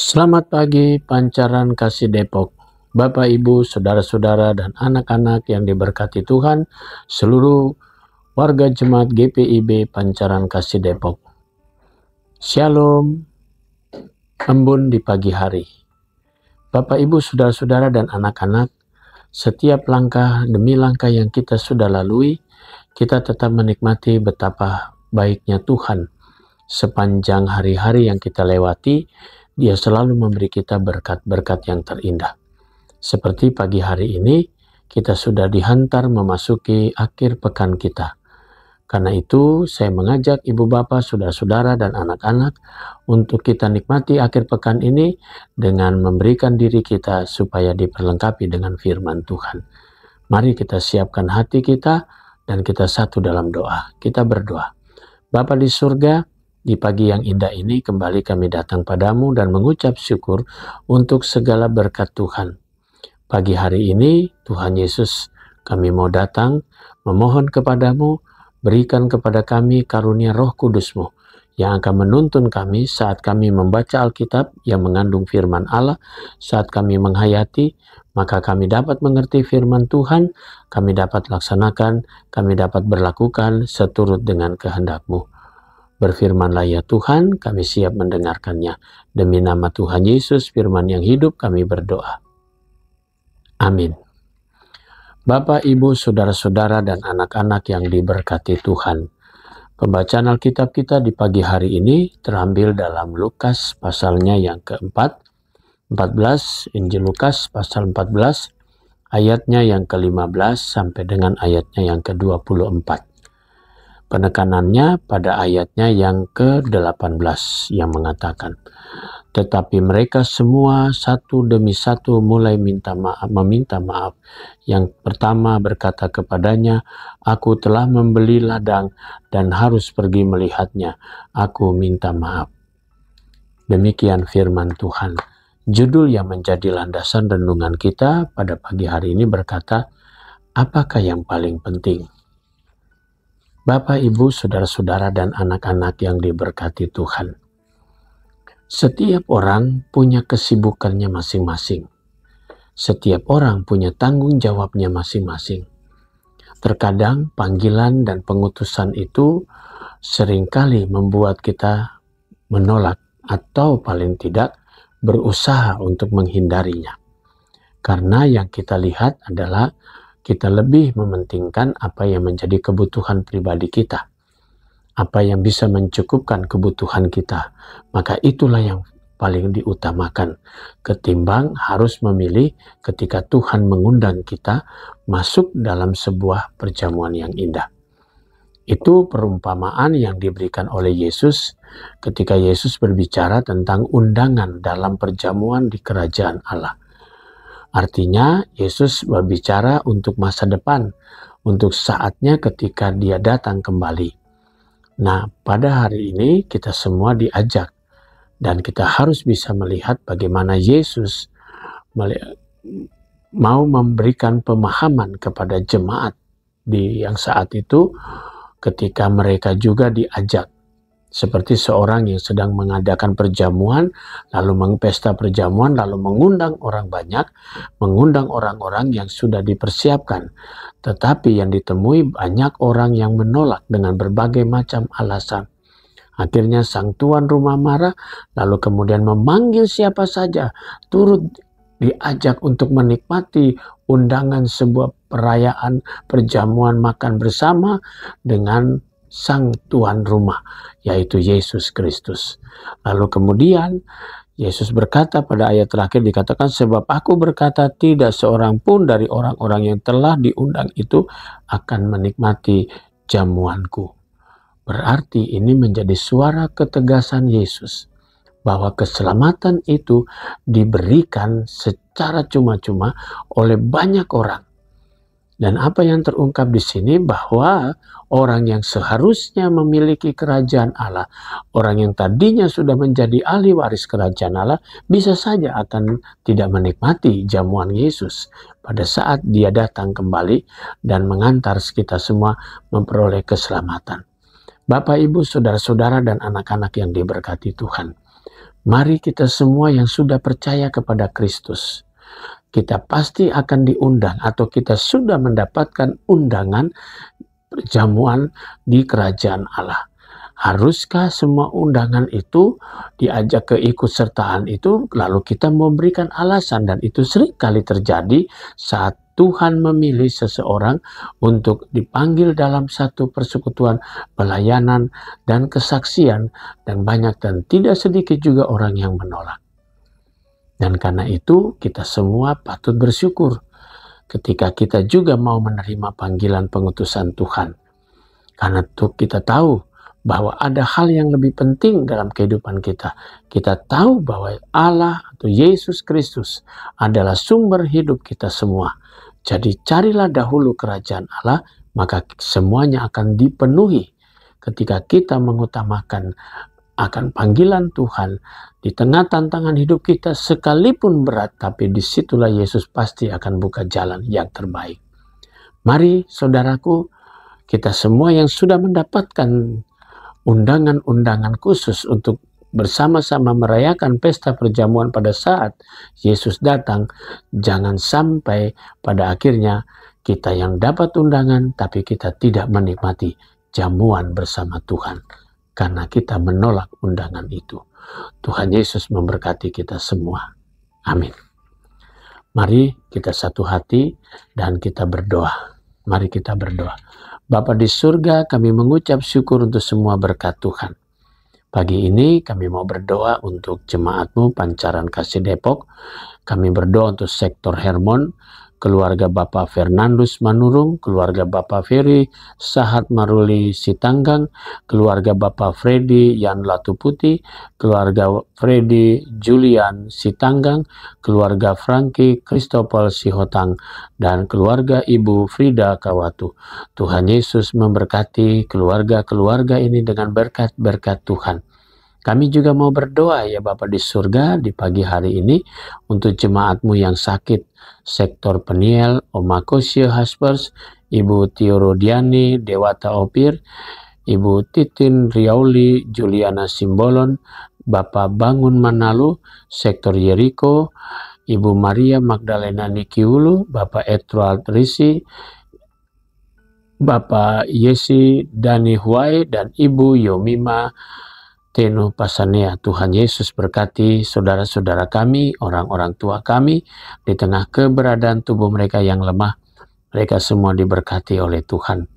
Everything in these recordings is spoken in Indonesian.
Selamat pagi Pancaran Kasih Depok, Bapak Ibu, Saudara-saudara dan anak-anak yang diberkati Tuhan, seluruh warga jemaat GPIB Pancaran Kasih Depok. Shalom, embun di pagi hari. Bapak Ibu, Saudara-saudara dan anak-anak, setiap langkah demi langkah yang kita sudah lalui, kita tetap menikmati betapa baiknya Tuhan. Sepanjang hari-hari yang kita lewati, Dia selalu memberi kita berkat-berkat yang terindah. Seperti pagi hari ini, kita sudah dihantar memasuki akhir pekan kita. Karena itu, saya mengajak ibu bapak, saudara-saudara, dan anak-anak untuk kita nikmati akhir pekan ini dengan memberikan diri kita supaya diperlengkapi dengan firman Tuhan. Mari kita siapkan hati kita dan kita satu dalam doa. Kita berdoa. Bapa di surga, di pagi yang indah ini kembali kami datang padamu dan mengucap syukur untuk segala berkat Tuhan. Pagi hari ini Tuhan Yesus, kami mau datang memohon kepadamu, berikan kepada kami karunia Roh Kudus-Mu yang akan menuntun kami saat kami membaca Alkitab yang mengandung firman Allah, saat kami menghayati, maka kami dapat mengerti firman Tuhan, kami dapat laksanakan, kami dapat berlakukan seturut dengan kehendak-Mu. Berfirmanlah ya Tuhan, kami siap mendengarkannya. Demi nama Tuhan Yesus, firman yang hidup, kami berdoa. Amin. Bapak, Ibu, Saudara-saudara, dan anak-anak yang diberkati Tuhan. Pembacaan Alkitab kita di pagi hari ini terambil dalam Lukas pasalnya yang keempat, 14, Injil Lukas pasal 14, ayatnya yang ke-15 sampai dengan ayatnya yang ke-24. Penekanannya pada ayatnya yang ke-18 yang mengatakan, tetapi mereka semua satu demi satu mulai meminta maaf. Yang pertama berkata kepadanya, aku telah membeli ladang dan harus pergi melihatnya. Aku minta maaf. Demikian firman Tuhan. Judul yang menjadi landasan renungan kita pada pagi hari ini berkata, apakah yang paling penting? Bapak, Ibu, Saudara-saudara, dan anak-anak yang diberkati Tuhan. Setiap orang punya kesibukannya masing-masing. Setiap orang punya tanggung jawabnya masing-masing. Terkadang panggilan dan pengutusan itu seringkali membuat kita menolak atau paling tidak berusaha untuk menghindarinya. Karena yang kita lihat adalah kita lebih mementingkan apa yang menjadi kebutuhan pribadi kita. Apa yang bisa mencukupkan kebutuhan kita. Maka itulah yang paling diutamakan. Ketimbang harus memilih ketika Tuhan mengundang kita masuk dalam sebuah perjamuan yang indah. Itu perumpamaan yang diberikan oleh Yesus ketika Yesus berbicara tentang undangan dalam perjamuan di kerajaan Allah. Artinya Yesus berbicara untuk masa depan, untuk saatnya ketika Dia datang kembali. Nah, pada hari ini kita semua diajak dan kita harus bisa melihat bagaimana Yesus mau memberikan pemahaman kepada jemaat yang saat itu ketika mereka juga diajak. Seperti seorang yang sedang mengadakan perjamuan, lalu mengpesta perjamuan, lalu mengundang orang banyak, mengundang orang-orang yang sudah dipersiapkan. Tetapi yang ditemui banyak orang yang menolak dengan berbagai macam alasan. Akhirnya sang tuan rumah marah, lalu kemudian memanggil siapa saja, turut diajak untuk menikmati undangan sebuah perayaan perjamuan makan bersama dengan sang tuan rumah, yaitu Yesus Kristus. Lalu kemudian Yesus berkata pada ayat terakhir dikatakan, sebab aku berkata tidak seorang pun dari orang-orang yang telah diundang itu akan menikmati jamuanku. Berarti ini menjadi suara ketegasan Yesus bahwa keselamatan itu diberikan secara cuma-cuma oleh banyak orang. Dan apa yang terungkap di sini bahwa orang yang seharusnya memiliki kerajaan Allah, orang yang tadinya sudah menjadi ahli waris kerajaan Allah, bisa saja akan tidak menikmati jamuan Yesus pada saat Dia datang kembali dan mengantar kita semua memperoleh keselamatan. Bapak, Ibu, Saudara-saudara, dan anak-anak yang diberkati Tuhan. Mari kita semua yang sudah percaya kepada Kristus, kita pasti akan diundang atau kita sudah mendapatkan undangan perjamuan di kerajaan Allah. Haruskah semua undangan itu diajak keikutsertaan itu lalu kita memberikan alasan, dan itu sering kali terjadi saat Tuhan memilih seseorang untuk dipanggil dalam satu persekutuan, pelayanan, dan kesaksian, dan banyak dan tidak sedikit juga orang yang menolak. Dan karena itu kita semua patut bersyukur ketika kita juga mau menerima panggilan pengutusan Tuhan. Karena kita tahu bahwa ada hal yang lebih penting dalam kehidupan kita. Kita tahu bahwa Allah atau Yesus Kristus adalah sumber hidup kita semua. Jadi carilah dahulu kerajaan Allah, maka semuanya akan dipenuhi. Ketika kita mengutamakan akan panggilan Tuhan di tengah tantangan hidup kita sekalipun berat, tapi disitulah Yesus pasti akan buka jalan yang terbaik. Mari saudaraku, kita semua yang sudah mendapatkan undangan-undangan khusus untuk bersama-sama merayakan pesta perjamuan pada saat Yesus datang, jangan sampai pada akhirnya kita yang dapat undangan tapi kita tidak menikmati jamuan bersama Tuhan karena kita menolak undangan itu. Tuhan Yesus memberkati kita semua. Amin. Mari kita satu hati dan kita berdoa. Mari kita berdoa. Bapa di surga, kami mengucap syukur untuk semua berkat Tuhan. Pagi ini kami mau berdoa untuk jemaat-Mu Pancaran Kasih Depok. Kami berdoa untuk sektor Hermon, keluarga Bapak Fernandus Manurung, keluarga Bapak Ferry Sahat Maruli Sitanggang, keluarga Bapak Freddy Yan Latuputi, keluarga Freddy Julian Sitanggang, keluarga Frankie Christopher Sihotang, dan keluarga Ibu Frida Kawatu. Tuhan Yesus memberkati keluarga-keluarga ini dengan berkat-berkat Tuhan. Kami juga mau berdoa ya Bapa di surga di pagi hari ini untuk jemaat-Mu yang sakit, sektor Peniel, Oma Kosio Haspers, Ibu Tiorodiani Dewata Opir, Ibu Titin Riauli Juliana Simbolon, Bapak Bangun Manalu, sektor Yeriko, Ibu Maria Magdalena Nikiulu, Bapak Edward Risi, Bapak Yesi Dani Huai, dan Ibu Yomima Tenu Pasanea. Tuhan Yesus berkati saudara-saudara kami, orang-orang tua kami, di tengah keberadaan tubuh mereka yang lemah. Mereka semua diberkati oleh Tuhan.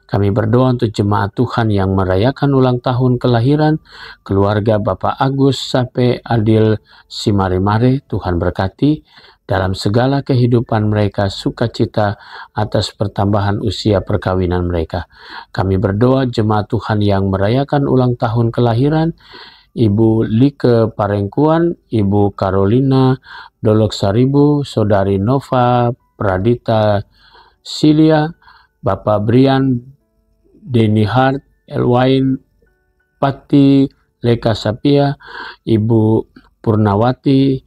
Kami berdoa untuk jemaat Tuhan yang merayakan ulang tahun kelahiran, keluarga Bapak Agus Sape Adil Simarimare. Tuhan berkati dalam segala kehidupan mereka, sukacita atas pertambahan usia perkawinan mereka. Kami berdoa jemaat Tuhan yang merayakan ulang tahun kelahiran, Ibu Like Parengkuan, Ibu Carolina Dolok Saribu, Saudari Nova Pradita Silia, Bapak Brian Denny Hart, Elwain Pati Leka Sapia, Ibu Purnawati,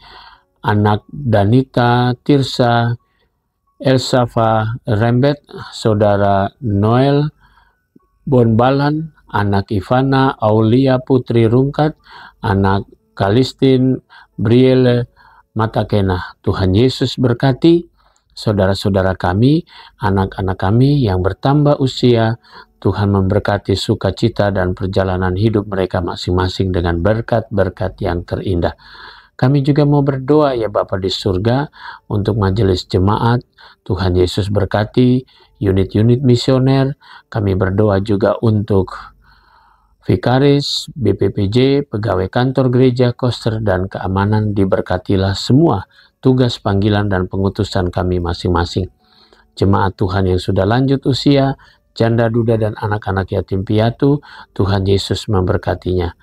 anak Danita Tirsa Elsafa Rembet, Saudara Noel Bonbalan, anak Ivana Aulia Putri Rungkat, anak Kalistin Brielle Matakena. Tuhan Yesus berkati saudara-saudara kami, anak-anak kami yang bertambah usia. Tuhan memberkati sukacita dan perjalanan hidup mereka masing-masing dengan berkat-berkat yang terindah. Kami juga mau berdoa ya Bapa di surga untuk majelis jemaat. Tuhan Yesus berkati unit-unit misioner. Kami berdoa juga untuk vikaris, BPPJ, pegawai kantor gereja, koster, dan keamanan. Diberkatilah semua tugas panggilan dan pengutusan kami masing-masing. Jemaat Tuhan yang sudah lanjut usia, janda duda dan anak-anak yatim piatu, Tuhan Yesus memberkatinya.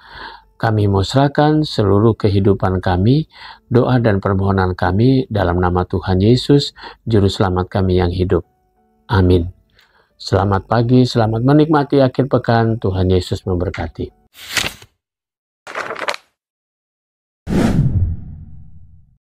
Kami mau serahkan seluruh kehidupan kami, doa dan permohonan kami dalam nama Tuhan Yesus, Juru Selamat kami yang hidup. Amin. Selamat pagi, selamat menikmati akhir pekan. Tuhan Yesus memberkati.